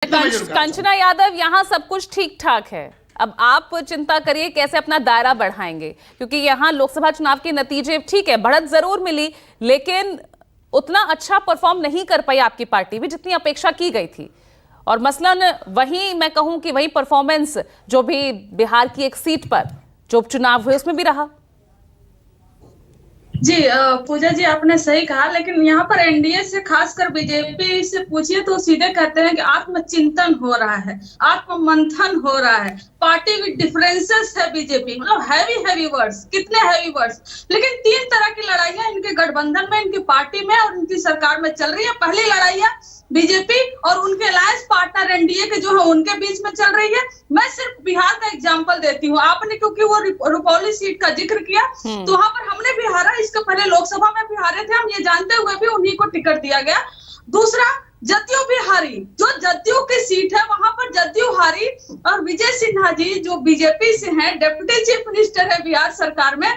कंचना यादव, यहाँ सब कुछ ठीक ठाक है। अब आप चिंता करिए कैसे अपना दायरा बढ़ाएंगे, क्योंकि यहाँ लोकसभा चुनाव के नतीजे ठीक है, बढ़त जरूर मिली, लेकिन उतना अच्छा परफॉर्म नहीं कर पाई आपकी पार्टी भी जितनी अपेक्षा की गई थी। और मसलन वही मैं कहूं कि वही परफॉर्मेंस जो भी बिहार की एक सीट पर जो उपचुनाव हुए उसमें भी रहा। जी पूजा जी, आपने सही कहा, लेकिन यहाँ पर एनडीए से खासकर बीजेपी से पूछिए तो सीधे कहते हैं कि आत्मचिंतन हो रहा है, आत्ममंथन हो रहा है, पार्टी विद डिफरेंसेस है बीजेपी। मतलब हैवी वर्ड्स, कितने हैवी वर्ड्स। लेकिन तीन तरह की लड़ाइयां इनके गठबंधन में, इनकी पार्टी में और इनकी सरकार में चल रही है। पहली लड़ाइयां बीजेपी और उनके अलायंस पार्टनर एनडीए के जो है उनके बीच में चल रही है। मैं सिर्फ बिहार का एग्जांपल देती हूँ, आपने क्योंकि वो रुपौली सीट का जिक्र किया तो वहां पर हमने भी हारा, इसके पहले लोकसभा में भी हारे थे हम, ये जानते हुए भी उन्हीं को टिकट दिया गया। दूसरा, जदयू भी हारी, जो जदयू की सीट है वहां पर जदयू हारी। और विजय सिन्हा जी जो बीजेपी से हैं, डिप्टी चीफ मिनिस्टर है बिहार सरकार में,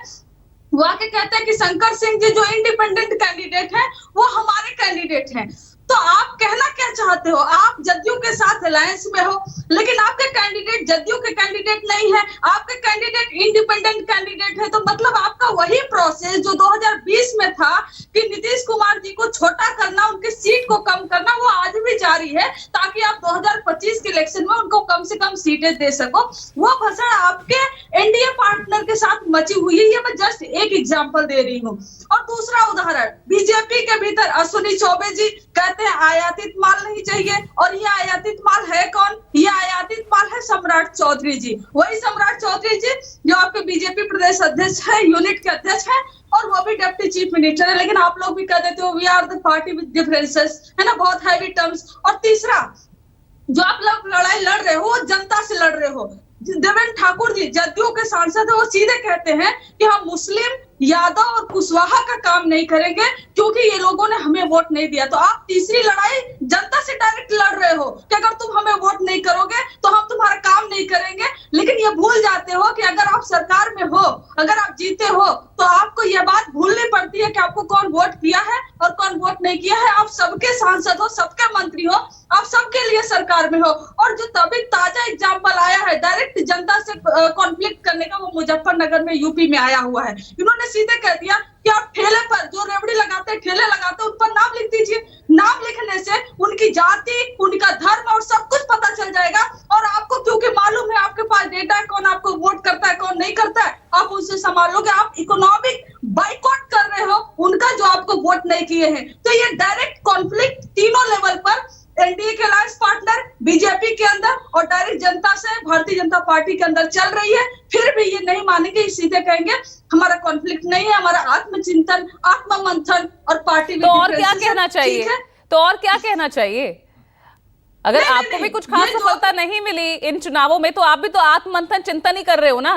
वो आके कहते हैं कि शंकर सिंह जी जो इंडिपेंडेंट कैंडिडेट है वो हमारे कैंडिडेट हैं। तो आप कहना क्या चाहते हो? आप जदयू के साथ अलायंस में हो, लेकिन आपके कैंडिडेट जदयू के कैंडिडेट नहीं है, आपके कैंडिडेट इंडिपेंडेंट कैंडिडेट है। तो मतलब आपका वही प्रोसेस जो 2020 में था कि नीतीश कुमार जी को छोटा करना, उनकी सीट को कम करना, वो आज भी जारी है, ताकि आप 2025 के इलेक्शन में उनको कम से कम सीटें दे सको। वो भसड़ आपके एनडीए पार्टनर के साथ मची हुई है। ये मैं जस्ट एक एग्जांपल दे रही हूँ। और दूसरा उदाहरण, बीजेपी के भीतर अश्विनी चौबे जी कहते हैं आयातित माल नहीं चाहिए, और ये आयातित माल है कौन? ये आयातित माल है सम्राट चौधरी जी। वही सम्राट चौधरी जी जो आपके बीजेपी प्रदेश अध्यक्ष है, यूनिट के अध्यक्ष है, और वो भी डिप्टी चीफ मिनिस्टर है। लेकिन आप लोग भी कह देते हो we are the party with differences, है ना, बहुत हैवी टर्म्स। और तीसरा, जो आप लोग लड़ाई लड़ रहे हो जनता से लड़ रहे हो। देवेंद्र ठाकुर जी जदयू के सांसद है, वो सीधे कहते हैं कि हम मुस्लिम, यादव और कुशवाहा का काम नहीं करेंगे क्योंकि ये लोगों ने हमें वोट नहीं दिया। तो आप तीसरी लड़ाई जनता से डायरेक्ट लड़ रहे हो कि अगर तुम हमें वोट नहीं करोगे तो हम तुम्हारा काम नहीं करेंगे। लेकिन ये भूल जाते हो कि अगर आप सरकार में हो, अगर आप जीते हो, तो आपको ये बात भूलनी पड़ती है कि आपको कौन वोट किया है और कौन वोट नहीं किया है। आप सबके सांसद हो, सबके मंत्री हो, आप सबके लिए सरकार में हो। और जो तभी ताजा एग्जाम्पल आया है डायरेक्ट जनता से कॉन्फ्लिक्ट करने का, वो मुजफ्फरनगर में, यूपी में आया हुआ है। इन्होंने सीधे कह दिया कि आप ठेले पर जो रेवड़ी लगाते हैं, ठेले लगाते हैं, उन पर नाम लिख दीजिए। नाम लिखने से उनकी जाति, उनका धर्म और सब कुछ पता चल जाएगा। और आपको क्योंकि मालूम है, आपके पास डेटा है, कौन आपको वोट करता है कौन नहीं करता है, आप उनसे संभालोगे। आप इकोनॉमिक बाइकआउट कर रहे हो उनका जो आपको वोट नहीं किए हैं। तो ये डायरेक्ट कॉन्फ्लिक्ट तीनों लेवल पर एनडीए के अलायंस पार्टनर, बीजेपी के अंदर और डायरेक्ट जनता से भारतीय जनता पार्टी के अंदर चल रही है। फिर भी ये नहीं मानेंगे, सीधे कहेंगे हमारा कॉन्फ्लिक्ट नहीं है, हमारा आत्मचिंतन, आत्ममंथन और पार्टी। तो और क्या कहना चाहिए? तो और क्या कहना चाहिए? अगर नहीं, आपको भी कुछ खास सफलता नहीं मिली इन चुनावों में, तो आप भी तो आत्ममंथन चिंतन ही कर रहे हो ना?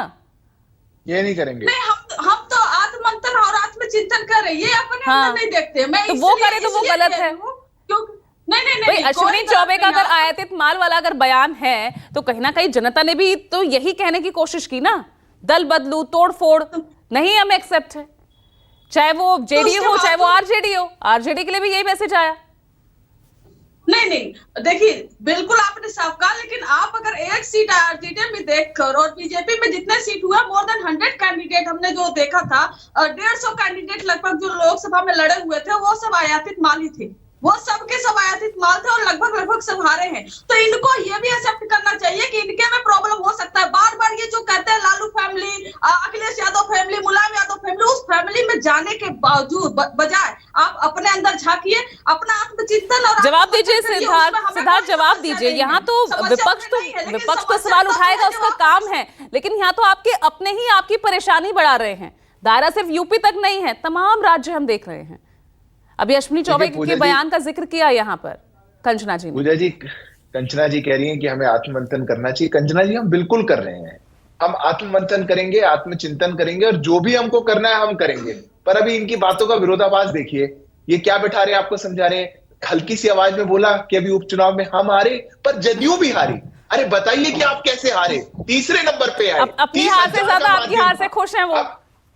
ये नहीं करेंगे। नहीं, हम तो आत्ममंथन और आत्मचिंतन कर रहे हैं, ये अपने अंदर नहीं देखते। मैं तो वो करे तो वो गलत है। नहीं, अश्विनी चौबे का अगर आयातित माल वाला अगर बयान है तो कहीं ना कहीं जनता ने भी तो यही कहने की कोशिश की ना, दल बदलू, तोड़ फोड़ नहीं हमें एक्सेप्ट है। चाहे वो जेडीयू हो, चाहे वो आरजेडी हो, आरजेडी के लिए भी यही मैसेज आया। नहीं, देखिए बिल्कुल आपने साफ कहा, लेकिन आप अगर एक सीट आरजेडी में देखकर और बीजेपी में जितने सीट हुआ, मोर देन 100 कैंडिडेट हमने जो देखा था, 150 कैंडिडेट लगभग जो लोकसभा में लड़े हुए थे, वो सब आयातित माल ही थे। वो सबके सब आयातित माल थे और लगभग सब हारे हैं। तो इनको ये भी एक्सेप्ट करना चाहिए कि इनके में प्रॉब्लम हो सकता है। बार बार ये जो कहते हैं लालू फैमिली, अखिलेश यादव फैमिली, मुलायम यादव फैमिली, उस फैमिली में जाने के बावजूद बजाय आप अपने अंदर झांकिए, अपना आत्मचिंतन। और जवाब दीजिए सिद्धार्थ, जवाब दीजिए। यहाँ तो विपक्ष तो सवाल उठाएगा, उसका काम है, लेकिन यहाँ तो आपके अपने ही आपकी परेशानी बढ़ा रहे हैं। दायरा सिर्फ यूपी तक नहीं है, तमाम राज्य हम देख रहे हैं। अभी अश्विनी चौबे के बयान का जिक्र किया यहाँ पर कंचना जी ने। पूजा जी, कंचना जी कह रही हैं कि हमें आत्ममंथन करना चाहिए। कंचना जी, हम बिल्कुल कर रहे हैं। हम आत्ममंथन करेंगे, आत्मचिंतन करेंगे, और जो भी हमको करना है हम करेंगे। पर अभी इनकी बातों का विरोधाभास देखिए, ये क्या बैठा रहे हैं, आपको समझा रहे हैं। हल्की सी आवाज में बोला कि अभी उपचुनाव में हम हारे, पर जदयू भी हारी। अरे बताइए कि आप कैसे हारे, तीसरे नंबर पे आए। अपनी हार से ज्यादा आपकी हार से खुश हैं वो।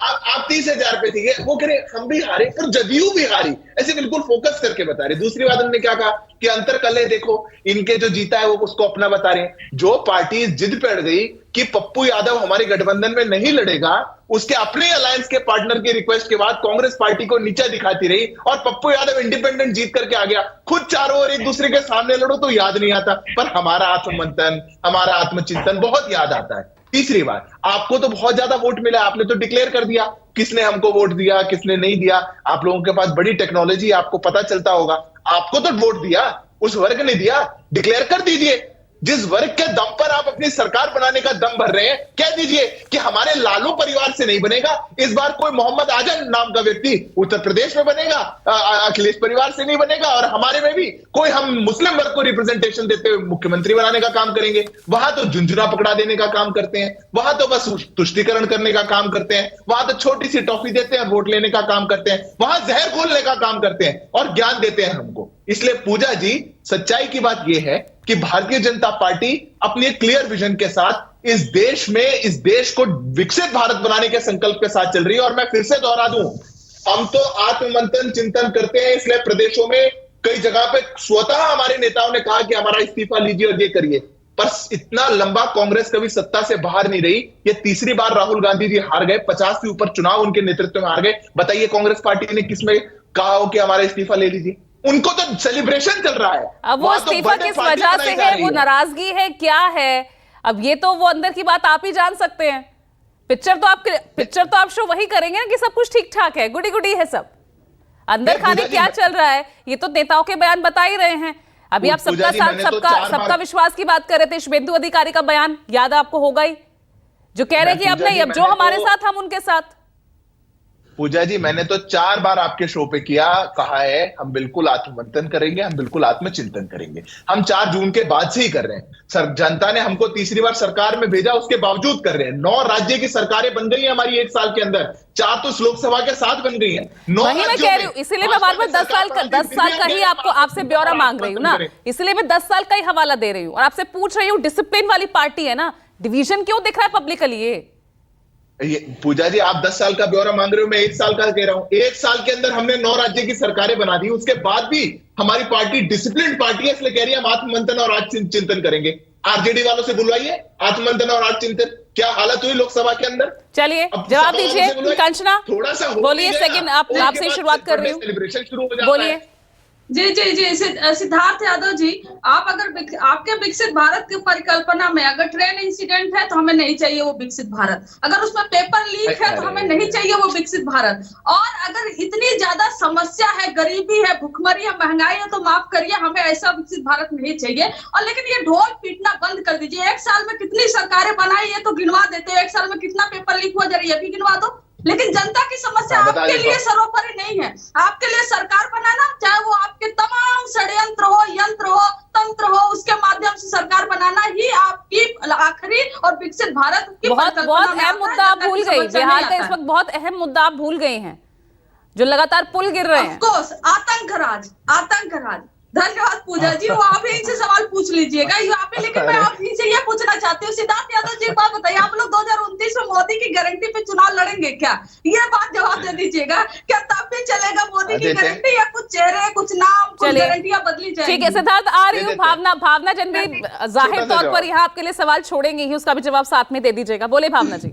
आप 30,000 पे थी, वो कह रहे हम भी हारे पर जदयू भी हारी, ऐसे बिल्कुल फोकस करके बता रहे। दूसरी बात उन्होंने क्या कहा कि अंतर कलह देखो, इनके जो जीता है वो उसको अपना बता रहे हैं। जो पार्टी जिद पे अड़ गई कि पप्पू यादव हमारे गठबंधन में नहीं लड़ेगा, उसके अपने अलायंस के पार्टनर की रिक्वेस्ट के बाद कांग्रेस पार्टी को नीचा दिखाती रही और पप्पू यादव इंडिपेंडेंट जीत करके आ गया। खुद चारों ओर एक दूसरे के सामने लड़ो तो याद नहीं आता, पर हमारा आत्ममंथन, हमारा आत्मचिंतन बहुत याद आता है। तीसरी बात, आपको तो बहुत ज्यादा वोट मिला, आपने तो डिक्लेयर कर दिया किसने हमको वोट दिया किसने नहीं दिया। आप लोगों के पास बड़ी टेक्नोलॉजी, आपको पता चलता होगा। आपको तो वोट दिया, उस वर्ग ने दिया, डिक्लेयर कर दीजिए। जिस वर्ग के दम पर आप अपनी सरकार बनाने का दम भर रहे हैं, कह दीजिए कि हमारे लालू परिवार से नहीं बनेगा, इस बार कोई मोहम्मद आजम नाम का व्यक्ति उत्तर प्रदेश में बनेगा, अखिलेश परिवार से नहीं बनेगा, और हमारे में भी कोई हम मुस्लिम वर्ग को रिप्रेजेंटेशन देते हुए मुख्यमंत्री बनाने का काम करेंगे। वहां तो झुंझुना पकड़ा देने का काम करते हैं, वहां तो बस तुष्टीकरण करने का काम करते हैं, वहां तो छोटी सी टॉफी देते हैं, वोट लेने का काम करते हैं, वहां जहर घोलने का काम करते हैं और ज्ञान देते हैं हमको। इसलिए पूजा जी, सच्चाई की बात यह है कि भारतीय जनता पार्टी अपनी एक क्लियर विजन के साथ इस देश को विकसित भारत बनाने के संकल्प के साथ चल रही है। और मैं फिर से दोहरा दूं, हम तो आत्ममंथन चिंतन करते हैं, इसलिए प्रदेशों में कई जगह पे स्वतः हमारे नेताओं ने कहा कि हमारा इस्तीफा लीजिए और ये करिए, पर इतना लंबा कांग्रेस कभी सत्ता से बाहर नहीं रही। ये तीसरी बार राहुल गांधी जी हार गए, 50 से ऊपर चुनाव उनके नेतृत्व में हार गए। बताइए कांग्रेस पार्टी ने किसमें कहा हो कि हमारा इस्तीफा ले लीजिए? उनको तो सेलिब्रेशन चल रहा है। अब वो इस्तीफा किस वजह से है, वो नाराजगी है, क्या है? अब ये तो वो अंदर की बात आप ही जान सकते हैं। पिक्चर तो आप शो वही करेंगे ना कि सब कुछ ठीक ठाक है, गुडी गुडी है सब। अंदर खाने क्या चल रहा है ये तो नेताओं के बयान बता ही रहे हैं। अभी आप सबका साथ सबका विश्वास की बात कर रहे थे, शुभेंदु अधिकारी का बयान याद आपको होगा ही, जो कह रहे कि अब नहीं, अब जो हमारे साथ हम उनके साथ। पूजा जी, मैंने तो 4 बार आपके शो पे कहा है हम बिल्कुल आत्ममंथन करेंगे, हम बिल्कुल आत्मचिंतन करेंगे। हम 4 जून के बाद से ही कर रहे हैं। जनता ने हमको तीसरी बार सरकार में भेजा, उसके बावजूद कर रहे हैं। 9 राज्य की सरकारें बन गई है हमारी 1 साल के अंदर, 4 तो लोकसभा के साथ बन गई है। वही मैं कह रही हूँ, इसलिए मैं बार बार 10 साल का ही आपसे ब्यौरा मांग रही हूँ ना, इसलिए मैं 10 साल का ही हवाला दे रही हूँ और आपसे पूछ रही हूँ। डिसिप्लिन वाली पार्टी है ना, डिवीजन क्यों दिख रहा है पब्लिकली? ये पूजा जी, आप 10 साल का ब्यौरा मांग रहे हो, मैं 1 साल का कह रहा हूं। 1 साल के अंदर हमने 9 राज्य की सरकारें बना दी, उसके बाद भी हमारी पार्टी डिसिप्लिन पार्टी है, इसलिए कह रही है हम आत्ममंथन और आत्मचिंतन करेंगे। आरजेडी वालों से बुलवाइए, आत्ममंथन और आत्मचिंतन क्या हालत हुई लोकसभा के अंदर। चलिए जवाब दीजिए कंचना, थोड़ा सा बोलिए। सेकंड आपसे शुरुआत कर रही हूँ, सेलिब्रेशन शुरू हो जाता बोलिए। है। जी सिद्धार्थ यादव जी, आप अगर आपके विकसित भारत की परिकल्पना में अगर ट्रेन इंसिडेंट है तो हमें नहीं चाहिए वो विकसित भारत, अगर उसमें पेपर लीक है तो हमें नहीं चाहिए वो विकसित भारत, और अगर इतनी ज्यादा समस्या है, गरीबी है, भुखमरी है, महंगाई है, तो माफ करिए हमें ऐसा विकसित भारत नहीं चाहिए। और लेकिन ये ढोल पीटना बंद कर दीजिए। 1 साल में कितनी सरकारें बनाई है तो गिनवा देते हो, 1 साल में कितना पेपर लीक हुआ जरा ये भी गिनवा दो। लेकिन जनता की समस्या आपके लिए सर्वोपरि नहीं है। आपके लिए सरकार बनाना, चाहे वो आपके तमाम षड्यंत्र हो, यंत्र हो, तंत्र हो, उसके माध्यम से सरकार बनाना ही आपकी आखिरी और विकसित भारत की बहुत अहम मुद्दा आप भूल गई। बिहार का इस वक्त बहुत अहम मुद्दा आप भूल गए हैं, जो लगातार पुल गिर रहे हैं। ऑफकोर्स आतंकराज। धन्यवाद पूजा जी, वो आप ही से सवाल पूछ लीजिएगा यहाँ पे। लेकिन मैं आप ही से ये पूछना चाहती हूँ, सिद्धार्थ यादव जी, एक बात बताइए, आप लोग 2029 में मोदी की गारंटी पे चुनाव लड़ेंगे क्या? ये बात जवाब दे दीजिएगा। क्या तब भी चलेगा मोदी की गारंटी, या कुछ चेहरे, कुछ नाम, कुछ गारंटियां बदली जाएंगी? ठीक है सिद्धार्थ, आ रही हूँ। भावना जन भी जाहिर तौर पर यहाँ आपके लिए सवाल छोड़ेंगे ही, उसका भी जवाब साथ में दे दीजिएगा। बोले भावना जी।